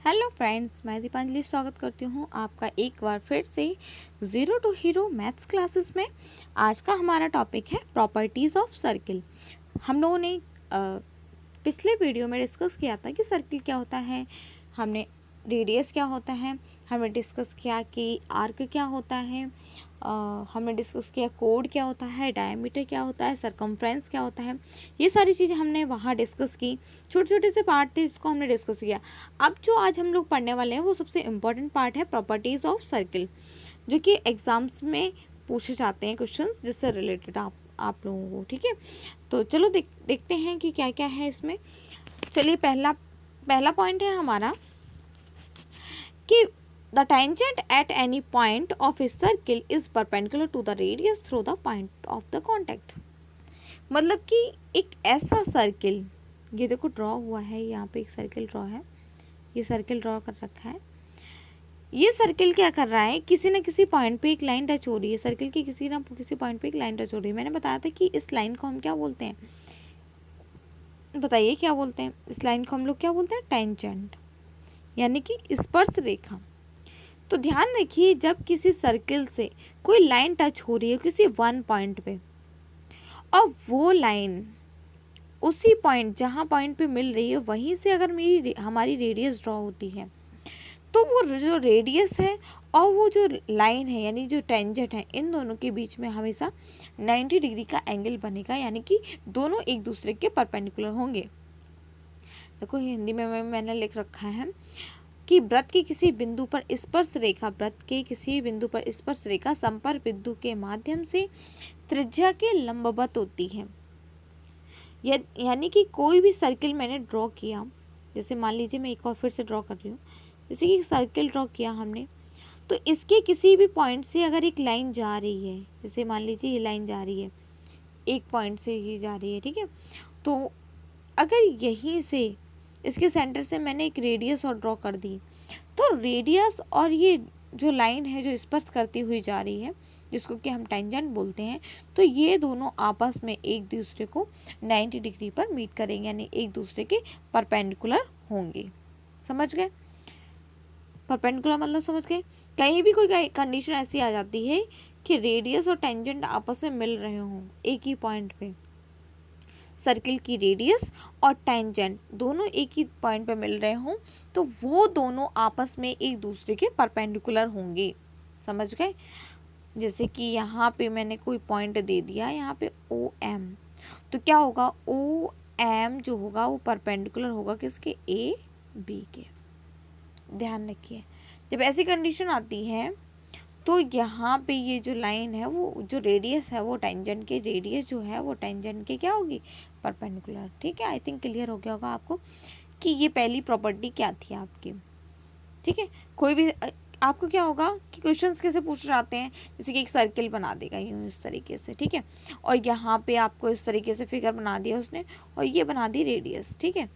Hello friends, मैं दीपांजलि स्वागत करती हूँ आपका एक बार फिर से zero to hero maths classes में। आज का हमारा टॉपिक है प्रॉपर्टीज़ ऑफ सर्किल। हम लोगों ने पिछले वीडियो में डिस्कस किया था कि सर्किल क्या होता है, हमने रेडियस क्या होता है, हमने डिस्कस किया कि आर्क क्या होता है, हमने डिस्कस किया कोड क्या होता है, डायमीटर क्या होता है, सरकमफ्रेंस क्या होता है। ये सारी चीज़ें हमने वहाँ डिस्कस की। छोटे छोटे से पार्ट थे जिसको हमने डिस्कस किया। अब जो आज हम लोग पढ़ने वाले हैं वो सबसे इम्पोर्टेंट पार्ट है प्रॉपर्टीज़ ऑफ सर्किल, जो कि एग्ज़ाम्स में पूछे जाते हैं क्वेश्चंस जिससे रिलेटेड आप लोगों को। ठीक है, तो चलो देखते हैं कि क्या क्या है इसमें। चलिए, पहला पॉइंट है हमारा कि the tangent at any point of a circle is perpendicular to the radius through the point of the contact. मतलब कि एक ऐसा सर्किल, ये देखो ड्रॉ हुआ है, यहाँ पे एक सर्किल ड्रॉ है, ये सर्किल ड्रॉ कर रखा है। ये सर्किल क्या कर रहा है, किसी न किसी पॉइंट पे एक लाइन टच हो रही है, सर्किल की किसी न किसी पॉइंट पे एक लाइन टच हो रही है। मैंने बताया था कि इस लाइन को हम क्या बोलते हैं, बताइए क्या बोलते हैं इस लाइन को? हम लोग क्या बोलते हैं? टेंजेंट, यानी कि स्पर्श रेखा। तो ध्यान रखिए, जब किसी सर्किल से कोई लाइन टच हो रही है किसी वन पॉइंट पे, और वो लाइन उसी पॉइंट जहाँ पॉइंट पे मिल रही है वहीं से अगर हमारी रेडियस ड्रॉ होती है, तो वो जो रेडियस है और वो जो लाइन है यानी जो टेंजेंट है, इन दोनों के बीच में हमेशा 90 डिग्री का एंगल बनेगा, यानी कि दोनों एक दूसरे के परपेंडिकुलर होंगे। देखो हिंदी में मैंने लिख रखा है कि वृत्त के किसी बिंदु पर स्पर्श रेखा, वृत्त के किसी बिंदु पर स्पर्श रेखा संपर्क बिंदु के माध्यम से त्रिज्या के लंबवत होती है। यानी कि कोई भी सर्किल मैंने ड्रॉ किया, जैसे मान लीजिए मैं एक और फिर से ड्रॉ कर रही हूँ, जैसे कि सर्किल ड्रॉ किया हमने, तो इसके किसी भी पॉइंट से अगर एक लाइन जा रही है, जैसे मान लीजिए ये लाइन जा रही है, एक पॉइंट से ही जा रही है, ठीक है, तो अगर यहीं से इसके सेंटर से मैंने एक रेडियस और ड्रॉ कर दी, तो रेडियस और ये जो लाइन है जो स्पर्श करती हुई जा रही है, जिसको कि हम टेंजेंट बोलते हैं, तो ये दोनों आपस में एक दूसरे को 90 डिग्री पर मीट करेंगे, यानी एक दूसरे के परपेंडिकुलर होंगे। समझ गए? परपेंडिकुलर मतलब समझ गए? कहीं भी कोई कंडीशन ऐसी आ जाती है कि रेडियस और टेंजेंट आपस में मिल रहे हों एक ही पॉइंट पे, सर्किल की रेडियस और टेंजेंट दोनों एक ही पॉइंट पे मिल रहे हों, तो वो दोनों आपस में एक दूसरे के परपेंडिकुलर होंगे। समझ गए? जैसे कि यहाँ पे मैंने कोई पॉइंट दे दिया, यहाँ पे ओ एम, तो क्या होगा, ओ एम जो होगा वो परपेंडिकुलर होगा किसके? ए बी के। ध्यान रखिए, जब ऐसी कंडीशन आती है तो यहाँ पे ये जो लाइन है, वो जो रेडियस है वो टेंजेंट के, रेडियस जो है वो टेंजेंट के क्या होगी? परपेंडिकुलर। ठीक है, आई थिंक क्लियर हो गया होगा आपको कि ये पहली प्रॉपर्टी क्या थी आपकी। ठीक है, कोई भी आपको क्या होगा कि क्वेश्चंस कैसे पूछ जाते हैं, जैसे कि एक सर्किल बना देगा यूँ इस तरीके से, ठीक है, और यहाँ पे आपको इस तरीके से फिगर बना दिया उसने, और ये बना दी रेडियस। ठीक है,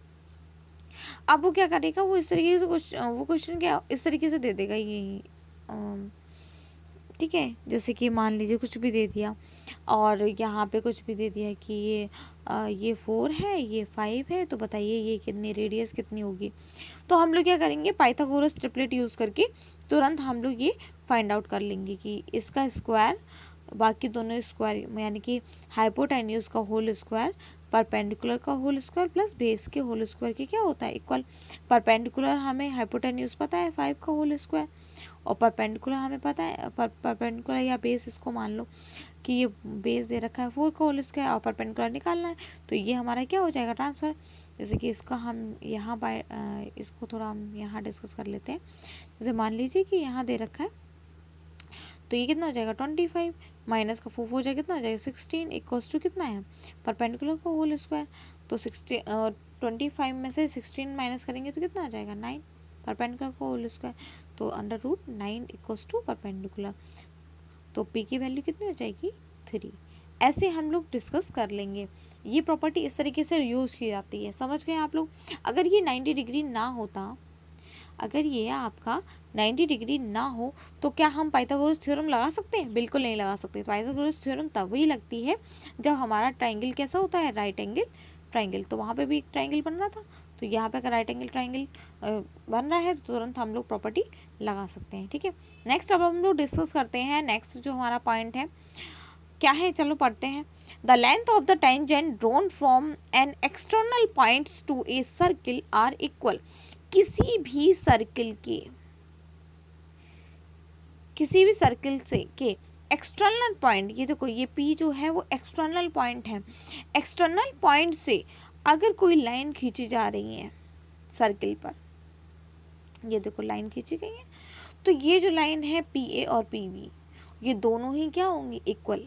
अब वो क्या करेगा, वो इस तरीके से वो क्वेश्चन क्या इस तरीके से दे देगा ये, ठीक है, जैसे कि मान लीजिए कुछ भी दे दिया, और यहाँ पे कुछ भी दे दिया कि ये 4 है, ये 5 है, तो बताइए ये कितनी रेडियस कितनी होगी। तो हम लोग क्या करेंगे, पाइथागोरस ट्रिपलेट यूज़ करके तुरंत हम लोग ये फाइंड आउट कर लेंगे कि इसका स्क्वायर बाकी दोनों स्क्वायर, यानी कि हाइपोटेन्यूज का होल स्क्वायर, परपेंडिकुलर का होल स्क्वायर प्लस बेस के होल स्क्वायर के क्या होता है? इक्वल। परपेंडिकुलर हमें हाइपोटेन्यूज पता है 5 का होल स्क्वायर, और परपेंडिकुलर हमें पता है, परपेंडिकुलर या बेस इसको मान लो कि ये बेस दे रखा है 4 का होल स्क्वायर, और परपेंडिकुलर निकालना है, तो ये हमारा क्या हो जाएगा? ट्रांसफर। जैसे कि इसका हम यहाँ इसको थोड़ा हम यहाँ डिस्कस कर लेते हैं। जैसे मान लीजिए कि यहाँ दे रखा है, तो ये कितना हो जाएगा? 25 माइनस का 4 हो जाएगा, कितना हो जाएगा? 16 इक्वल्स टू कितना है? परपेंडिकुलर का होल स्क्वायर। तो 25 में से 16 माइनस करेंगे तो कितना आ जाएगा? 9, परपेंडिकुलर का होल स्क्वायर, तो √9 इक्वल्स टू परपेंडिकुलर, तो पी की वैल्यू कितनी हो जाएगी? 3। ऐसे हम लोग डिस्कस कर लेंगे। ये प्रॉपर्टी इस तरीके से यूज़ की जाती है। समझ गए आप लोग? अगर ये 90 डिग्री ना होता, अगर ये आपका 90 डिग्री ना हो, तो क्या हम पाइथागोरस थ्योरम लगा सकते हैं? बिल्कुल नहीं लगा सकते। पाइथागोरस थ्योरम तभी लगती है जब हमारा ट्राइंगल कैसा होता है? Right angle triangle. तो वहाँ पे भी एक ट्राइंगल बन रहा था, तो यहाँ पे अगर राइट एंगल ट्राइंगल बन रहा है तो तुरंत हम लोग प्रॉपर्टी लगा सकते हैं। ठीक है, नेक्स्ट अब हम लोग डिस्कस करते हैं। नेक्स्ट जो हमारा पॉइंट है क्या है, चलो पढ़ते हैं। The length of the tangent drawn from an external points to a circle are equal. किसी भी सर्किल से के एक्सटर्नल पॉइंट, ये देखो ये P जो है वो एक्सटर्नल पॉइंट है। एक्सटर्नल पॉइंट से अगर कोई लाइन खींची जा रही है सर्किल पर, ये देखो लाइन खींची गई है, तो ये जो लाइन है PA और PB, ये दोनों ही क्या होंगी, इक्वल।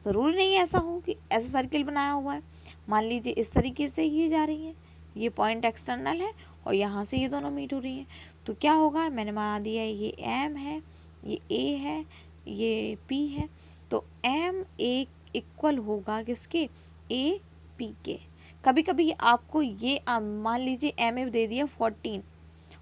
ज़रूरी नहीं ऐसा हो कि ऐसा सर्किल बनाया हुआ है, मान लीजिए इस तरीके से ये जा रही है, ये पॉइंट एक्सटर्नल है और यहाँ से ये दोनों मीट हो रही हैं, तो क्या होगा, मैंने बना दिया ये M है, ये A है, ये P है, तो MA इक्वल होगा किसके, AP के। कभी कभी आपको ये मान लीजिए MA दे दिया 14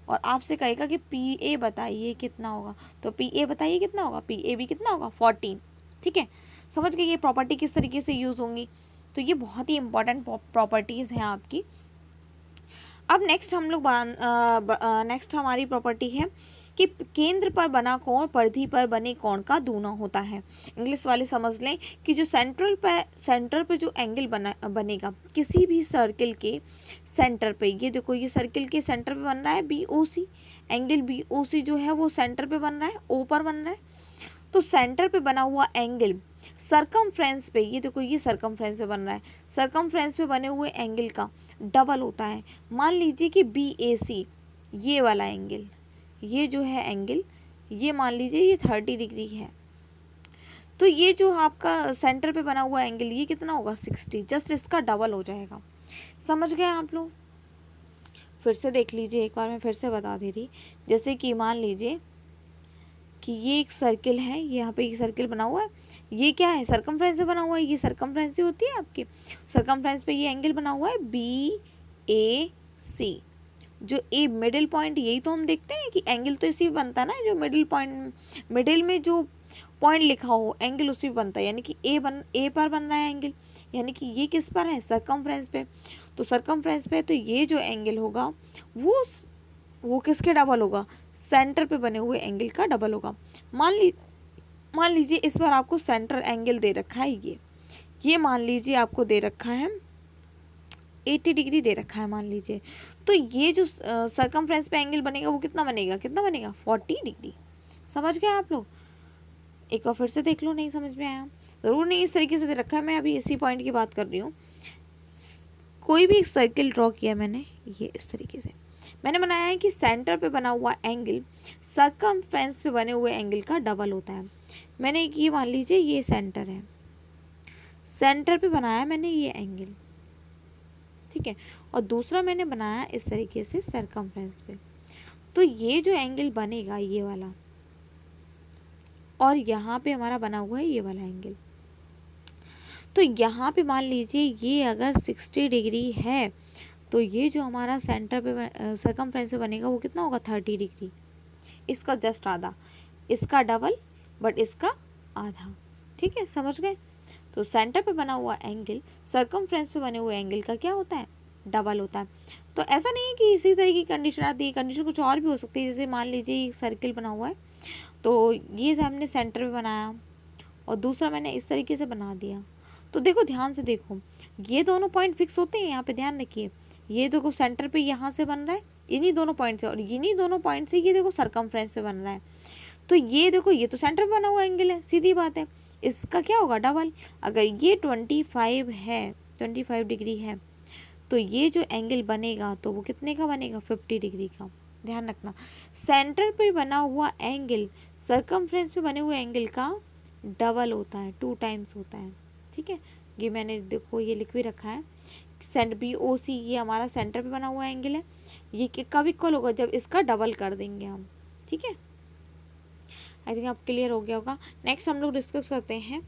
और आपसे कहेगा कि PA बताइए कितना होगा, तो PA बताइए कितना होगा, PAB कितना होगा, 14। ठीक है, समझ गए ये प्रॉपर्टी किस तरीके से यूज़ होंगी। तो ये बहुत ही इंपॉर्टेंट प्रॉपर्टीज़ हैं आपकी। अब नेक्स्ट हम लोग नेक्स्ट हमारी प्रॉपर्टी है कि केंद्र पर बना कोण परिधि पर बने कोण का दूना होता है। इंग्लिश वाले समझ लें कि जो सेंटर पे जो एंगल बनेगा किसी भी सर्किल के सेंटर पे, ये देखो ये सर्किल के सेंटर पे बन रहा है BOC, एंगल BOC जो है वो सेंटर पे बन रहा है, O पर बन रहा है। तो सेंटर पे बना हुआ एंगल सरकमफ्रेंस पे, ये देखो ये सरकमफ्रेंस पे बन रहा है, सरकमफ्रेंस पे बने हुए एंगल का डबल होता है। मान लीजिए कि BAC ये वाला एंगल, ये जो है एंगल, ये मान लीजिए ये 30 डिग्री है, तो ये जो आपका सेंटर पे बना हुआ एंगल ये कितना होगा, 60, जस्ट इसका डबल हो जाएगा। समझ गए आप लोग। फिर से देख लीजिए, एक बार मैं फिर से बता दे रही, जैसे कि मान लीजिए कि ये एक सर्किल है, यहाँ पे एक सर्किल बना हुआ है, ये क्या है, सरकमफ्रेंस से बना हुआ है, ये सरकमफ्रेंस ही होती है आपकी, सरकमफ्रेंस पे ये एंगल बना हुआ है BAC, जो ए मिडिल पॉइंट, यही तो हम देखते हैं कि एंगल तो इसी पे बनता है ना, जो मिडिल पॉइंट, मिडिल में जो पॉइंट लिखा हो एंगल उसी पे बनता है, यानी कि ए पर बन रहा है एंगल, यानी कि ये किस पर है, सरकमफ्रेंस पे। तो सरकमफ्रेंस पे तो ये जो एंगल होगा वो किसके डबल होगा, सेंटर पे बने हुए एंगल का डबल होगा। मान लीजिए इस बार आपको सेंटर एंगल दे रखा है, ये मान लीजिए आपको दे रखा है 80 डिग्री दे रखा है मान लीजिए, तो ये जो सरकमफ्रेंस पे एंगल बनेगा वो कितना बनेगा 40 डिग्री। समझ गए आप लोग। एक बार फिर से देख लो, नहीं समझ में आया ज़रूर नहीं इस तरीके से दे रखा है, मैं अभी इसी पॉइंट की बात कर रही हूँ। कोई भी एक सर्किल ड्रॉ किया मैंने, ये इस तरीके से मैंने बनाया है कि सेंटर पे बना हुआ एंगल सरकमफ्रेंस पे बने हुए एंगल का डबल होता है। मैंने ये मान लीजिए ये सेंटर है, सेंटर पे बनाया मैंने ये एंगल, ठीक है, और दूसरा मैंने बनाया इस तरीके से सरकमफ्रेंस पे, तो ये जो एंगल बनेगा ये वाला, और यहाँ पे हमारा बना हुआ है ये वाला एंगल, तो यहाँ पे मान लीजिए ये अगर 60 डिग्री है, तो ये जो हमारा सेंटर पे सरकमफ्रेंस पे बनेगा वो कितना होगा 30 डिग्री, इसका जस्ट आधा, इसका डबल बट इसका आधा। ठीक है, समझ गए। तो सेंटर पे बना हुआ एंगल सरकमफ्रेंस पे बने हुए एंगल का क्या होता है, डबल होता है। तो ऐसा नहीं है कि इसी तरह की कंडीशन आती है, कंडीशन कुछ और भी हो सकती है। जैसे मान लीजिए एक सर्किल बना हुआ है, तो ये हमने सेंटर पे बनाया और दूसरा मैंने इस तरीके से बना दिया, तो देखो ध्यान से देखो, ये दोनों पॉइंट फिक्स होते हैं, यहाँ पे ध्यान रखिए, ये देखो सेंटर पे यहाँ से बन रहा है इन्हीं दोनों पॉइंट से, और इन्हीं दोनों पॉइंट से ये देखो सरकमफ्रेंस से बन रहा है, तो ये देखो ये तो सेंटर पे बना हुआ एंगल है, सीधी बात है, इसका क्या होगा डबल। अगर ये 25 है, 25 डिग्री है, तो ये जो एंगल बनेगा तो वो कितने का बनेगा 50 डिग्री का। ध्यान रखना, सेंटर पे बना हुआ एंगल सरकमफ्रेंस पे बने हुए एंगल का डबल होता है, 2 टाइम्स होता है। ठीक है, ये मैंने देखो ये लिख भी रखा है, BOC ये हमारा सेंटर पे बना हुआ एंगल है, ये कब इक्वल होगा, जब इसका डबल कर देंगे हम। ठीक है, आई थिंक आप क्लियर हो गया होगा। नेक्स्ट हम लोग डिस्कस करते हैं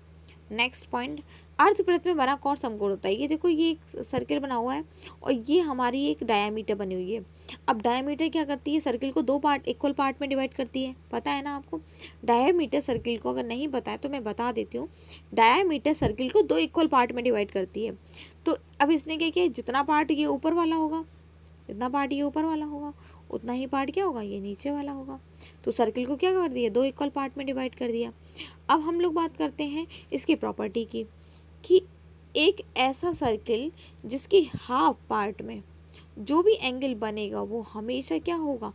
नेक्स्ट पॉइंट, अर्धवृत्त में बना कौन समकोण होता है। ये देखो ये एक सर्किल बना हुआ है और ये हमारी एक डायामीटर बनी हुई है। अब डायामीटर क्या करती है, सर्किल को 2 पार्ट, इक्वल पार्ट में डिवाइड करती है, पता है ना आपको। डायामीटर सर्किल को अगर नहीं पता है तो मैं बता देती हूँ, डायामीटर सर्किल को 2 इक्वल पार्ट में डिवाइड करती है। तो अब इसने क्या किया, जितना पार्ट ये ऊपर वाला होगा जितना पार्ट ये ऊपर वाला होगा उतना ही पार्ट क्या होगा, ये नीचे वाला होगा। तो सर्किल को क्या कर दिया, 2 इक्वल पार्ट में डिवाइड कर दिया। अब हम लोग बात करते हैं इसकी प्रॉपर्टी की, कि एक ऐसा सर्किल जिसकी हाफ पार्ट में जो भी एंगल बनेगा वो हमेशा क्या होगा,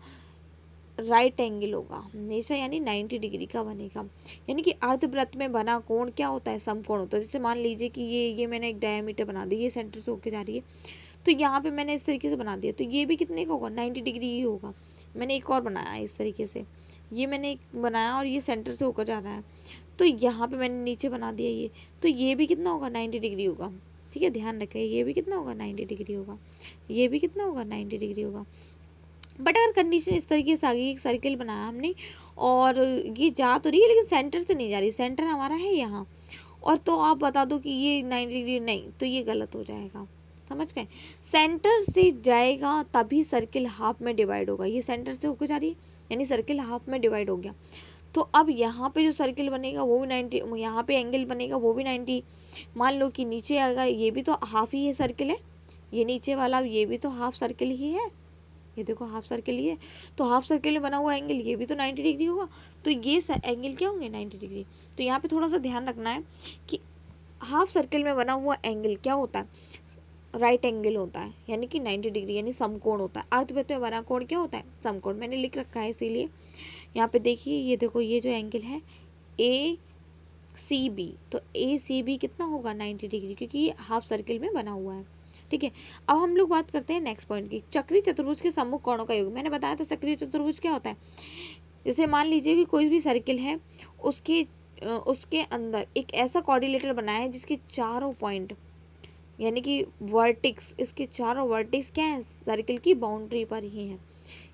राइट एंगल होगा हमेशा, यानी 90 डिग्री का बनेगा। यानी कि अर्धवृत्त में बना कोण क्या होता है, समकोण होता है। जैसे मान लीजिए कि ये मैंने एक डायमीटर बना दी, ये सेंटर से होके जा रही है, तो यहाँ पे मैंने इस तरीके से बना दिया, तो ये भी कितने का होगा, 90 डिग्री ही होगा। मैंने एक और बनाया इस तरीके से, ये मैंने एक बनाया और ये सेंटर से होकर जा रहा है, तो यहाँ पे मैंने नीचे बना दिया ये, तो ये भी कितना होगा, 90 डिग्री होगा। ठीक है, ध्यान रखें, ये भी कितना होगा, 90 डिग्री होगा, ये भी कितना होगा, 90 डिग्री होगा। बट अगर कंडीशन इस तरीके से आ गई, एक सर्किल बनाया हमने और ये जा तो रही है लेकिन सेंटर से नहीं जा रही, सेंटर हमारा है यहाँ, और तो आप बता दो कि ये 90 डिग्री नहीं, तो ये गलत हो जाएगा। समझ गए, सेंटर से जाएगा तभी सर्किल हाफ में डिवाइड होगा। ये सेंटर से होकर जा रही है यानी सर्किल हाफ में डिवाइड हो गया। तो अब यहाँ पे जो सर्किल बनेगा वो भी 90, यहाँ पे एंगल बनेगा वो भी 90। मान लो कि नीचे आएगा, ये भी तो हाफ ही है सर्किल है, ये नीचे वाला ये भी तो हाफ सर्किल ही है, ये देखो हाफ सर्किल ही है, तो हाफ सर्किल में बना हुआ एंगल ये भी तो 90 डिग्री होगा, तो ये एंगल क्या होंगे, 90 डिग्री। तो यहाँ पे थोड़ा सा ध्यान रखना है कि हाफ सर्किल में बना हुआ एंगल क्या होता है, राइट एंगल होता है, यानी कि 90 डिग्री यानी समकोण होता है। अर्धवृत्त में बना कोण क्या होता है, समकोण। मैंने लिख रखा है इसीलिए यहाँ पे देखिए, ये देखो ये जो एंगल है ACB, तो ACB कितना होगा, 90 डिग्री, क्योंकि ये हाफ सर्किल में बना हुआ है। ठीक है, अब हम लोग बात करते हैं नेक्स्ट पॉइंट की, चक्रीय चतुर्भुज के सम्मुख कोणों का योग। मैंने बताया था चक्रीय चतुर्भुज क्या होता है। जैसे मान लीजिए कि कोई भी सर्किल है, उसके अंदर एक ऐसा कोऑर्डिनेटर बनाया है जिसके चारों पॉइंट यानी कि वर्टिक्स, इसके चारों वर्टिक्स क्या है, सर्किल की बाउंड्री पर ही है,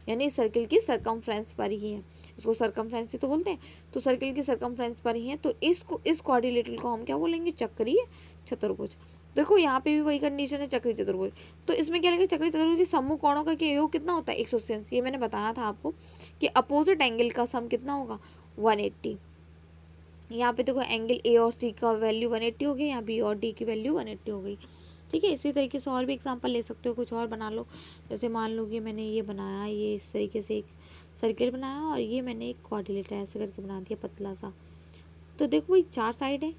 यानी सर्किल की सरकमफ्रेंस पर ही है, इसको सरकमफ्रेंस ही तो बोलते हैं, तो सर्किल की सरकमफ्रेंस पर ही है, तो इस कोऑर्डिनेटर को हम क्या बोलेंगे, चक्रीय चतुर्भुज। देखो यहाँ पे भी वही कंडीशन है, चक्रीय चतुर्भुज। तो इसमें क्या लगेगा, चक्रीय चतुर्भुज के सम्मुख कोणों का योग कितना होता है, 180। ये मैंने बताया था आपको कि अपोजिट एंगल का सम कितना होगा, 180। यहाँ पे देखो एंगल A और C का वैल्यू 180 हो गई, यहाँ B और D की वैल्यू 180 हो गई। ठीक है, इसी तरीके से और भी एग्जांपल ले सकते हो, कुछ और बना लो। जैसे मान लो कि मैंने ये बनाया, ये इस तरीके से एक सर्किल बनाया और ये मैंने एक कोऑर्डिनेटर ऐसे करके बना दिया पतला सा। तो देखो ये 4 साइड है,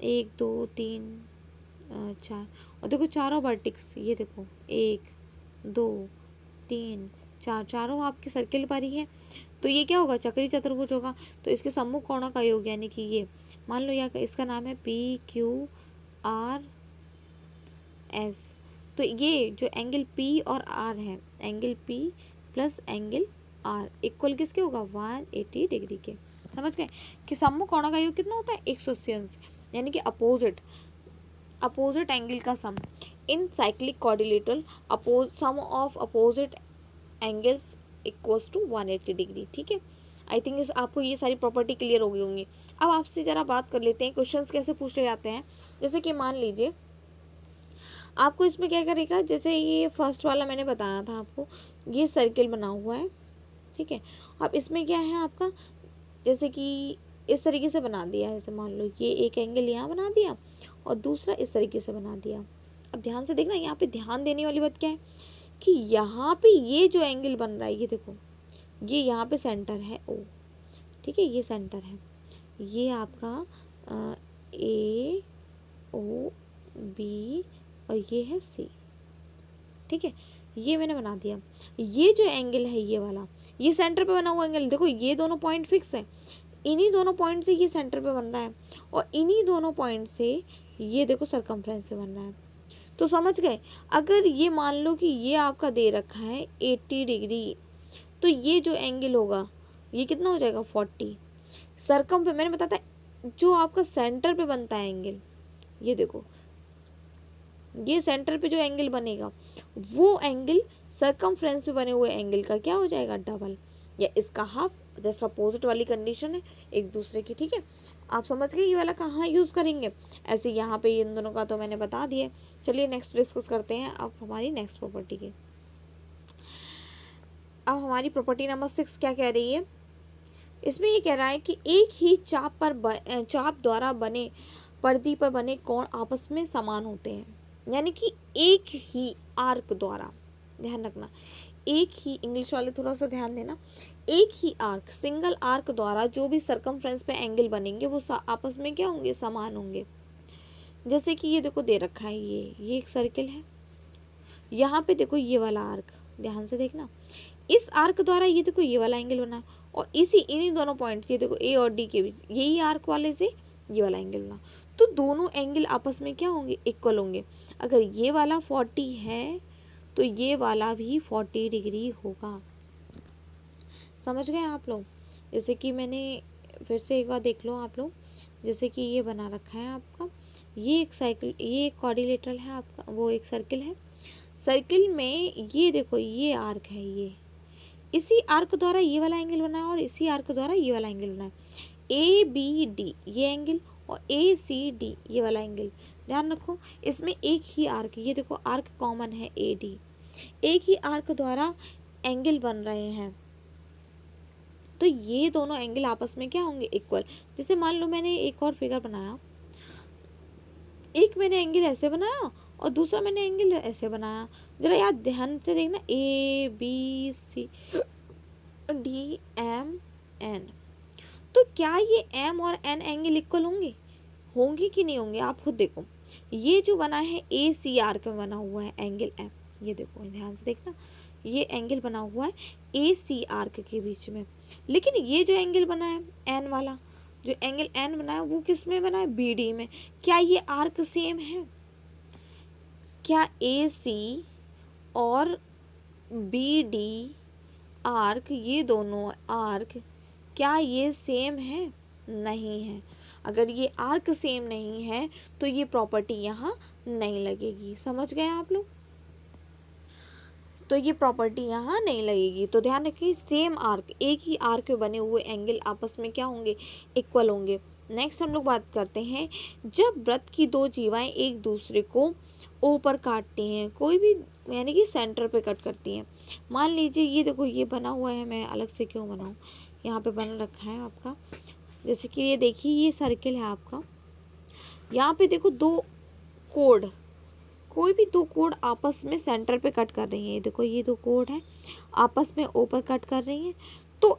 1 2 3 4, और देखो चारों वर्टिक्स, ये देखो 1 2 3 4, चारों आपके सर्किल पर ही है, तो ये क्या होगा, चक्रीय चतुर्भुज होगा। तो इसके सम्मुख कोणों का योग यानी कि ये मान लो या इसका नाम है PQRS, तो ये जो एंगल P और R है, angle P plus angle R equal किसके होगा, 180 डिग्री के। समझ गए कि सम्मुख कोणों का योग कितना होता है, 180 अंश, यानी कि अपोजिट एंगल का sum in cyclic coordinator, sum of opposite angles equals to 180 degree. ठीक है, आई थिंक इस आपको ये सारी प्रॉपर्टी क्लियर हो गई होंगी। अब आपसे ज़रा बात कर लेते हैं क्वेश्चंस कैसे पूछे जाते हैं। जैसे कि मान लीजिए आपको इसमें क्या करेगा, जैसे ये फर्स्ट वाला मैंने बताया था आपको, ये सर्किल बना हुआ है। ठीक है, अब इसमें क्या है आपका, जैसे कि इस तरीके से बना दिया, जैसे मान लो ये एक एंगल यहाँ बना दिया और दूसरा इस तरीके से बना दिया। अब ध्यान से देखना, यहाँ पे ध्यान देने वाली बात क्या है कि यहाँ पे ये जो एंगल बन रहा है, ये देखो ये यहाँ पे सेंटर है O। ठीक है, ये सेंटर है, ये आपका AOB और ये है C। ठीक है, ये मैंने बना दिया। ये जो एंगल है ये वाला, ये सेंटर पे बना हुआ एंगल, देखो ये दोनों पॉइंट फिक्स है, इन्हीं दोनों पॉइंट से ये सेंटर पे बन रहा है और इन्हीं दोनों पॉइंट से ये देखो सरकमफ्रेंस पे बन रहा है। तो समझ गए, अगर ये मान लो कि ये आपका दे रखा है 80 डिग्री, तो ये जो एंगल होगा ये कितना हो जाएगा, 40। सरकम पे मैंने बताया था जो आपका सेंटर पे बनता है एंगल, ये देखो ये सेंटर पे जो एंगल बनेगा वो एंगल सरकमफ्रेंस पे बने हुए एंगल का क्या हो जाएगा, डबल या इसका हाफ। जस्ट अपोजिट वाली कंडीशन है एक दूसरे की। ठीक है, आप समझ गए ये वाला कहाँ यूज़ करेंगे, ऐसे यहाँ पे इन दोनों का तो मैंने बता दिया। चलिए नेक्स्ट डिस्कस करते हैं अब हमारी नेक्स्ट प्रॉपर्टी की। अब हमारी प्रॉपर्टी नंबर 6 क्या कह रही है, इसमें ये कह रहा है कि एक ही चाप द्वारा बने परिधि पर बने कोण आपस में समान होते हैं, यानी कि एक ही आर्क द्वारा, ध्यान रखना, एक ही, इंग्लिश वाले थोड़ा सा ध्यान देना, एक ही आर्क, सिंगल आर्क द्वारा जो भी सरकमफ्रेंस पे एंगल बनेंगे वो आपस में क्या होंगे, समान होंगे। जैसे कि ये देखो दे रखा है, ये एक सर्किल है, यहाँ पे देखो ये वाला आर्क, ध्यान से देखना, इस आर्क द्वारा ये देखो ये वाला एंगल बना, और इन्हीं दोनों पॉइंट्स, ये देखो ए और डी के बीच यही आर्क वाले से ये वाला एंगल बना, तो दोनों एंगल आपस में क्या होंगे, इक्वल होंगे। अगर ये वाला 40 है तो ये वाला भी 40 डिग्री होगा। समझ गए आप लोग? जैसे कि मैंने फिर से एक बार देख लो आप लोग, जैसे कि ये बना रखा है आपका, ये एक साइकिल, ये एक क्वाड्रिलेटरल है आपका, वो एक सर्किल है, सर्किल में ये देखो ये आर्क है, ये इसी आर्क द्वारा ये वाला एंगल बना है और इसी आर्क द्वारा ये वाला एंगल बना है, ए बी डी ये एंगल और ए सी डी ये वाला एंगल। ध्यान रखो इसमें एक ही आर्क, ये देखो आर्क कॉमन है ए डी, एक ही आर्क द्वारा एंगल बन रहे हैं, तो ये दोनों एंगल आपस में क्या होंगे, इक्वल। जैसे मान लो मैंने एक और फिगर बनाया, एक मैंने एंगल ऐसे बनाया और दूसरा मैंने एंगल ऐसे बनाया, जरा याद ध्यान से देखना, A B C D M N, तो क्या ये एम और एन एंगल इक्वल होंगे, होंगे कि नहीं होंगे, आप खुद देखो। ये जो बना है ए सी आर्क में बना हुआ है एंगल एम, ये देखो ध्यान से देखना, ये एंगल बना हुआ है ए सी आर्क के बीच में, लेकिन ये जो एंगल बना है एन वाला, जो एंगल एन बना है वो किस में बना है, बी डी में। क्या ये आर्क सेम है, क्या ए सी और बी डी आर्क, ये दोनों आर्क क्या ये सेम है, नहीं है। अगर ये आर्क सेम नहीं है तो ये प्रॉपर्टी यहाँ नहीं लगेगी। समझ गए आप लोग? तो ये प्रॉपर्टी यहाँ नहीं लगेगी। तो ध्यान रखिए, सेम आर्क, एक ही आर्क में बने हुए एंगल आपस में क्या होंगे, इक्वल होंगे। नेक्स्ट हम लोग बात करते हैं, जब वृत्त की दो जीवाएं एक दूसरे को ओ पर काटती हैं, कोई भी यानी कि सेंटर पे कट करती हैं। मान लीजिए ये देखो ये बना हुआ है, मैं अलग से क्यों बनाऊँ, यहाँ पे बना रखा है आपका, जैसे कि ये देखिए ये सर्किल है आपका, यहाँ पे देखो दो कोड, कोई भी दो कोड आपस में सेंटर पे कट कर रही हैं, देखो ये दो कोड है आपस में ओ पर कट कर रही हैं, तो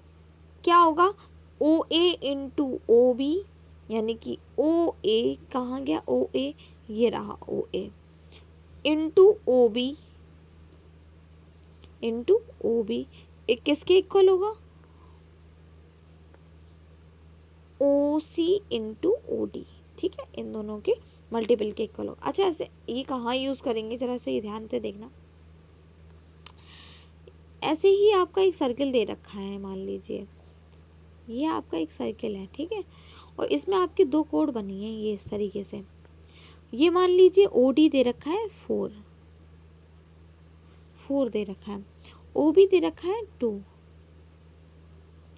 क्या होगा, ओ ए इंटू ओ बी, यानी कि ओ ए कहाँ गया, ओ ए ये रहा O A, into O B, into O B, एक किसके इक्वल होगा, ओ सी इंटू ओ डी, ठीक है, इन दोनों के मल्टीपल के इक्वल होगा। अच्छा ऐसे ये कहाँ यूज़ करेंगे, जरा से ये ध्यान से देखना। ऐसे ही आपका एक सर्किल दे रखा है, मान लीजिए ये आपका एक सर्किल है, ठीक है, और इसमें आपकी दो कोड बनी है ये इस तरीके से, ये मान लीजिए ओ डी दे रखा है 4 दे रखा है, ओ बी दे रखा है 2,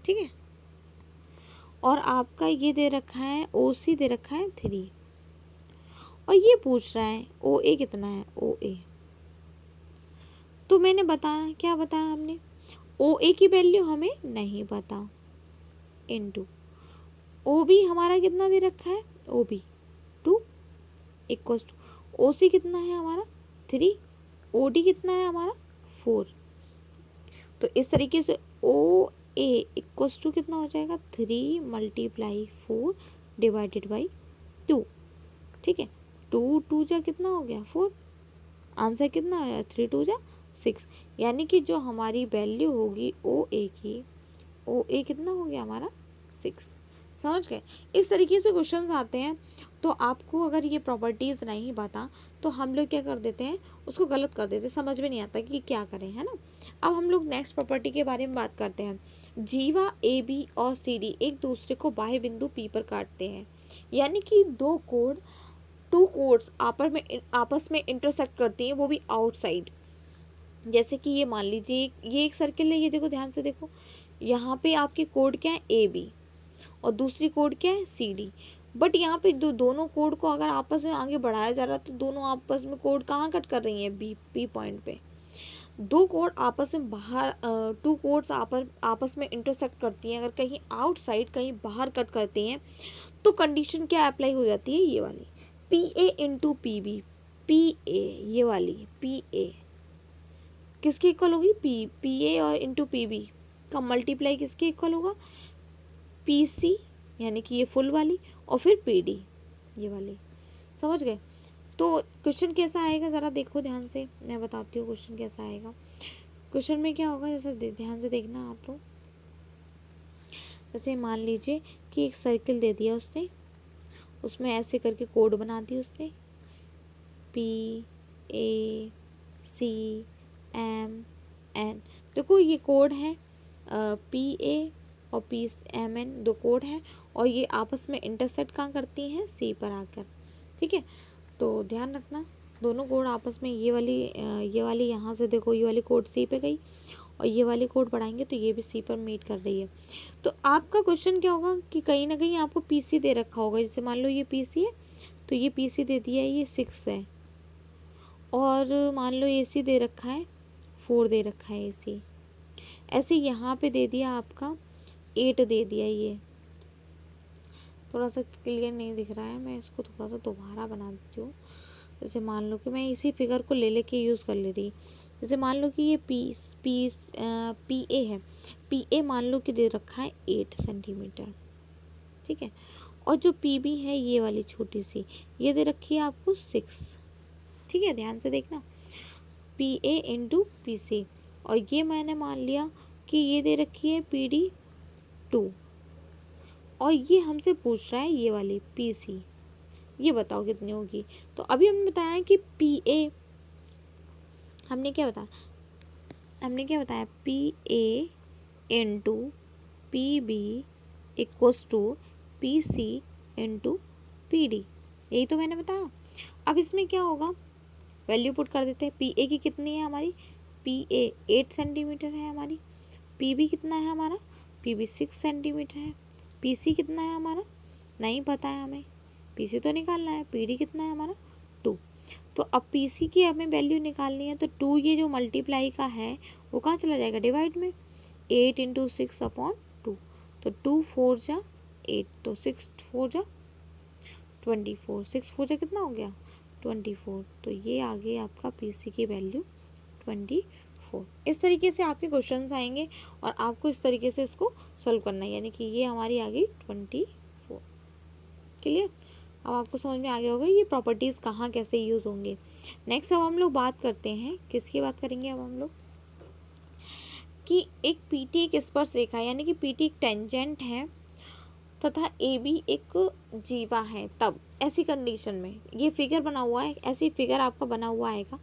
ठीक है, और आपका ये दे रखा है ओ सी दे रखा है 3, और ये पूछ रहा है ओ ए कितना है, ओ ए, तो मैंने बताया, क्या बताया हमने, ओ ए की वैल्यू हमें नहीं पता, इनटू ओ बी हमारा कितना दे रखा है, O B 2 equals to O C कितना है हमारा 3, ओ डी कितना है हमारा 4, तो इस तरीके से ओ ए इक्वल्स टू कितना हो जाएगा, 3 × 4 डिवाइडेड बाई 2, ठीक है, 2 जा कितना हो गया 4, आंसर कितना आया 3 2 जा 6, यानी कि जो हमारी वैल्यू होगी ओ ए की, ओ ए कितना हो गया हमारा 6। समझ गए? इस तरीके से क्वेश्चंस आते हैं, तो आपको अगर ये प्रॉपर्टीज़ नहीं पता तो हम लोग क्या कर देते हैं, उसको गलत कर देते हैं, समझ में नहीं आता कि क्या करें, है ना। अब हम लोग नेक्स्ट प्रॉपर्टी के बारे में बात करते हैं। जीवा ए बी और सी डी एक दूसरे को बाह्य बिंदु पी पर काटते हैं, यानी कि टू कोड्स आपस में इंटरसेक्ट करती हैं, वो भी आउटसाइड। जैसे कि ये मान लीजिए ये एक सर्किल है, ये देखो ध्यान से देखो, यहाँ पे आपके कोड क्या है ए बी और दूसरी कोड क्या है सी डी, बट यहाँ पे दोनों कोड को अगर आपस में आगे बढ़ाया जा रहा है तो दोनों आपस में कोड कहाँ कट कर रही हैं, बी पी पॉइंट पे। दो कोड आपस में बाहर, टू कोड्स आपस में इंटरसेक्ट करती हैं, अगर कहीं आउटसाइड कहीं बाहर कट करती हैं तो कंडीशन क्या अप्लाई हो जाती है, ये वाली P A into P B, P A ये वाली पी ए किसके इक्वल होगी, पी ए और इंटू पी बी का मल्टीप्लाई किसके इक्वल होगा, पी सी यानी कि ये फुल वाली और फिर पी डी ये वाली। समझ गए। तो क्वेश्चन कैसा आएगा ज़रा देखो ध्यान से, मैं बताती हूँ क्वेश्चन कैसा आएगा। क्वेश्चन में क्या होगा, जैसे ध्यान से देखना आप लोग। जैसे मान लीजिए कि एक सर्किल दे दिया उसने, उसमें ऐसे करके कोड बना दी उसने, P A C M N. देखो ये कोड है, पी ए और पी एम एन दो कोड हैं और ये आपस में इंटरसेक्ट कहाँ करती हैं, सी पर आकर। ठीक है, तो ध्यान रखना दोनों कोड आपस में, ये वाली यहाँ से देखो, ये वाली कोड सी पे गई और ये वाली कोड बढ़ाएंगे तो ये भी सी पर मीट कर रही है। तो आपका क्वेश्चन क्या होगा कि कहीं ना कहीं आपको पीसी दे रखा होगा। जैसे मान लो ये पीसी है तो ये पीसी दे दिया है, ये 6 है, और मान लो एसी दे रखा है 4 दे रखा है एसी। ऐसे यहाँ पे दे दिया आपका 8 दे दिया। ये थोड़ा सा क्लियर नहीं दिख रहा है, मैं इसको थोड़ा सा दोबारा बना देती हूँ। जैसे मान लो कि मैं इसी फिगर को ले लेके यूज़ कर ले रही। जैसे मान लो कि ये पी ए है, पी ए मान लो कि दे रखा है 8 सेंटीमीटर। ठीक है, और जो पी बी है ये वाली छोटी सी, ये दे रखी है आपको 6। ठीक है, ध्यान से देखना, P A into P C, और ये मैंने मान लिया कि ये दे रखी है पी डी 2, और ये हमसे पूछ रहा है ये वाली पी सी, ये बताओ कितनी होगी। तो अभी हमने बताया कि पी ए, हमने क्या बताया, P A into P B equals to P C into P D, यही तो मैंने बताया। अब इसमें क्या होगा, वैल्यू पुट कर देते हैं। पी ए की कितनी है हमारी, पी ए 8 सेंटीमीटर है हमारी, पी बी कितना है हमारा, पी बी 6 सेंटीमीटर है, पी सी कितना है हमारा नहीं पता है हमें, पी सी तो निकालना है, पी डी कितना है हमारा 2। तो अब पी सी की हमें वैल्यू निकालनी है, तो 2 ये जो मल्टीप्लाई का है वो कहाँ चला जाएगा, डिवाइड में, 8 इंटू 6 अपॉन 2, तो 2 4 जा 8, तो 6 4 जा 24, 6 4 जा कितना हो गया 24। तो ये आ गया आपका पी सी की वैल्यू 24। इस तरीके से आपके क्वेश्चंस आएंगे और आपको इस तरीके से इसको सॉल्व करना है, यानी कि ये हमारी आ गई 24। क्लियर, अब आपको समझ में आ गया होगा ये प्रॉपर्टीज़ कहाँ कैसे यूज़ होंगे। नेक्स्ट अब हम लोग बात करते हैं, किसकी बात करेंगे अब हम लोग, कि एक पी टी एक स्पर्श रेखा यानी कि पी टी एक टेंजेंट है तथा ए बी एक जीवा है, तब ऐसी कंडीशन में ये फिगर बना हुआ है, ऐसी फिगर आपका बना हुआ आएगा।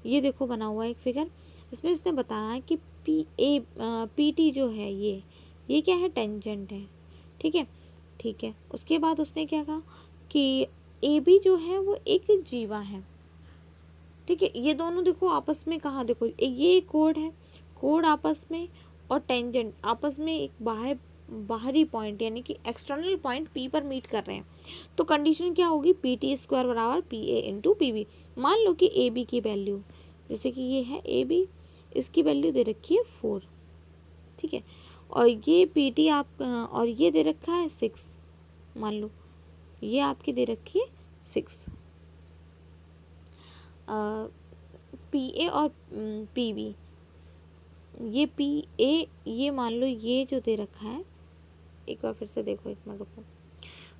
ये देखो बना हुआ है एक फिगर, इसमें उसने बताया कि पी टी जो है ये क्या है, टेंजेंट है। ठीक है, उसके बाद उसने क्या कहा कि ए बी जो है वो एक जीवा है। ठीक है, ये दोनों देखो आपस में कहाँ, देखो ये कोड है, कोड आपस में और टेंजेंट आपस में एक बाहरी पॉइंट यानी कि एक्सटर्नल पॉइंट पी पर मीट कर रहे हैं। तो कंडीशन क्या होगी, पी टी स्क्वायर बराबर P A into P B. मान लो कि ए बी की वैल्यू, जैसे कि ये है ए बी, इसकी वैल्यू दे रखी है 4। ठीक है, और ये पी टी आप और ये दे रखा है 6, मान लो ये आपकी दे रखी है 6। पी ए और पी बी, ये पी ए, ये मान लो ये जो दे रखा है, एक बार फिर से देखो, एक मिनट रुको,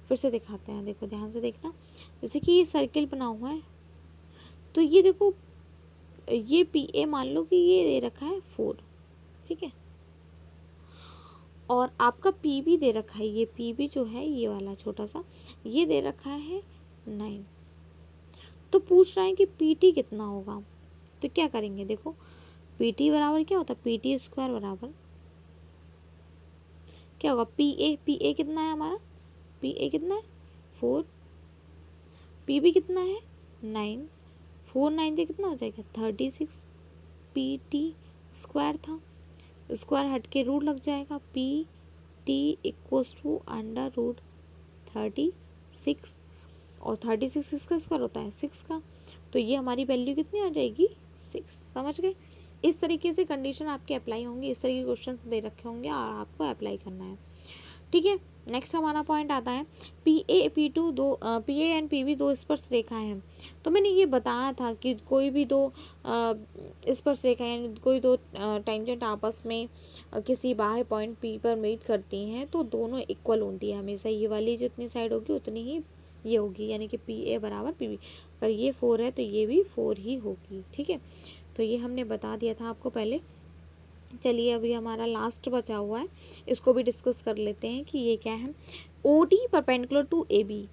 फिर से दिखाते हैं, देखो ध्यान से देखना। जैसे कि ये सर्किल बना हुआ है, तो ये देखो ये पी ए मान लो कि ये दे रखा है 4। ठीक है, और आपका पी बी दे रखा है, ये पी बी जो है ये वाला छोटा सा, ये दे रखा है 9। तो पूछ रहा है कि पी टी कितना होगा। तो क्या करेंगे, देखो पी टी बराबर क्या होता है, पी टी स्क्वायर बराबर क्या होगा, पी ए कितना है हमारा, पी ए कितना है 4, पी बी कितना है 9, 4 9 से कितना हो जाएगा 36, पी टी स्क्वायर था, स्क्वायर हट के रूट लग जाएगा, P T equals to under root 36, और 36 किसका स्क्वायर होता है 6 का, तो ये हमारी वैल्यू कितनी आ जाएगी 6। समझ गए। इस तरीके से कंडीशन आपके अप्लाई होंगी, इस तरीके के क्वेश्चन दे रखे होंगे और आपको अप्लाई करना है। ठीक है। नेक्स्ट हमारा पॉइंट आता है P A and P B दो स्पर्श रेखाएं हैं। तो मैंने ये बताया था कि कोई भी दो स्पर्श रेखाएं यानी कोई दो टेंजेंट आपस में किसी बाह्य पॉइंट पी पर मीट करती हैं तो दोनों इक्वल होती है हमेशा। ये वाली जितनी साइड होगी उतनी ही ये होगी, यानी कि पी ए बराबर पी बी। अगर ये 4 है तो ये भी 4 ही होगी। ठीक है, तो ये हमने बता दिया था आपको पहले। चलिए अभी हमारा लास्ट बचा हुआ है, इसको भी डिस्कस कर लेते हैं कि ये क्या है। O D perpendicular to A B.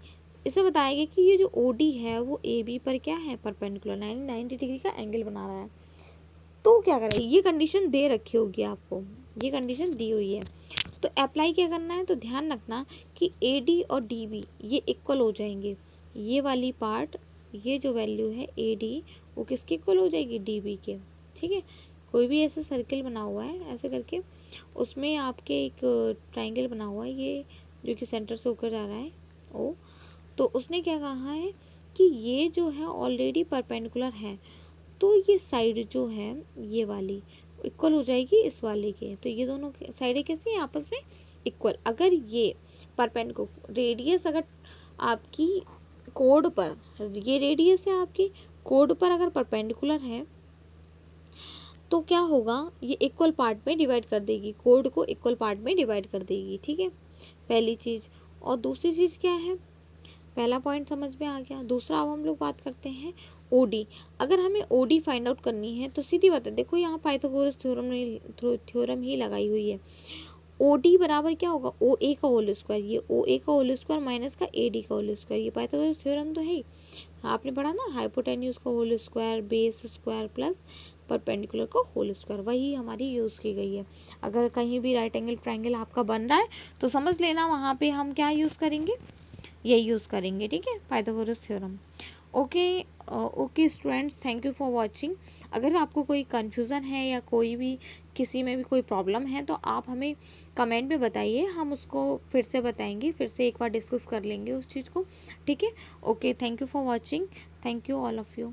इसे बताया गया कि ये जो ओ डी है वो ए बी पर क्या है, परपेंडिकुलर 90 डिग्री का एंगल बना रहा है। तो क्या करें, ये कंडीशन दे रखी होगी आपको, ये कंडीशन दी हुई है। तो अप्लाई क्या करना है, तो ध्यान रखना कि ए डी और डी बी ये इक्वल हो जाएंगे। ये वाली पार्ट, ये जो वैल्यू है ए डी वो किसके इक्वल हो जाएगी, डी बी के। ठीक है, कोई भी ऐसा सर्किल बना हुआ है ऐसे करके, उसमें आपके एक ट्राइंगल बना हुआ है ये जो कि सेंटर से होकर जा रहा है ओ। तो उसने क्या कहा है कि ये जो है ऑलरेडी परपेंडिकुलर है, तो ये साइड जो है ये वाली इक्वल हो जाएगी इस वाले के। तो ये दोनों साइडें कैसी हैं, आपस में इक्वल। अगर ये परपेंडिकुलर रेडियस अगर आपकी कोड पर, ये रेडियस है आपकी कोड पर अगर परपेंडिकुलर है तो क्या होगा, ये इक्वल पार्ट में डिवाइड कर देगी, कोड को इक्वल पार्ट में डिवाइड कर देगी। ठीक है, पहली चीज़। और दूसरी चीज़ क्या है, पहला पॉइंट समझ में आ गया। दूसरा अब हम लोग बात करते हैं ओडी। अगर हमें ओडी फाइंड आउट करनी है तो सीधी बात है, देखो यहाँ पाइथागोरस थ्योरम ही लगाई हुई है। ओडी बराबर क्या होगा, ओ ए का होल स्क्वायर। ये ओ ए का होल स्क्वायर माइनस का ए डी का होल स्क्वायर, ये पाइथागोरस थ्योरम तो है ही, आपने पढ़ा ना, हाइपोटेन्यूज का whole square base square plus perpendicular का होल स्क्वायर, वही हमारी यूज़ की गई है। अगर कहीं भी राइट एंगल ट्रायंगल आपका बन रहा है तो समझ लेना वहाँ पे हम क्या यूज़ करेंगे, यही यूज़ करेंगे। ठीक है, Pythagoras theorem. Okay students, thank you for watching. अगर आपको कोई कन्फ्यूज़न है या कोई भी किसी में भी कोई प्रॉब्लम है तो आप हमें कमेंट में बताइए, हम उसको फिर से बताएंगे, फिर से एक बार डिस्कस कर लेंगे उस चीज़ को। ठीक है, okay, thank you for watching, thank you all of you.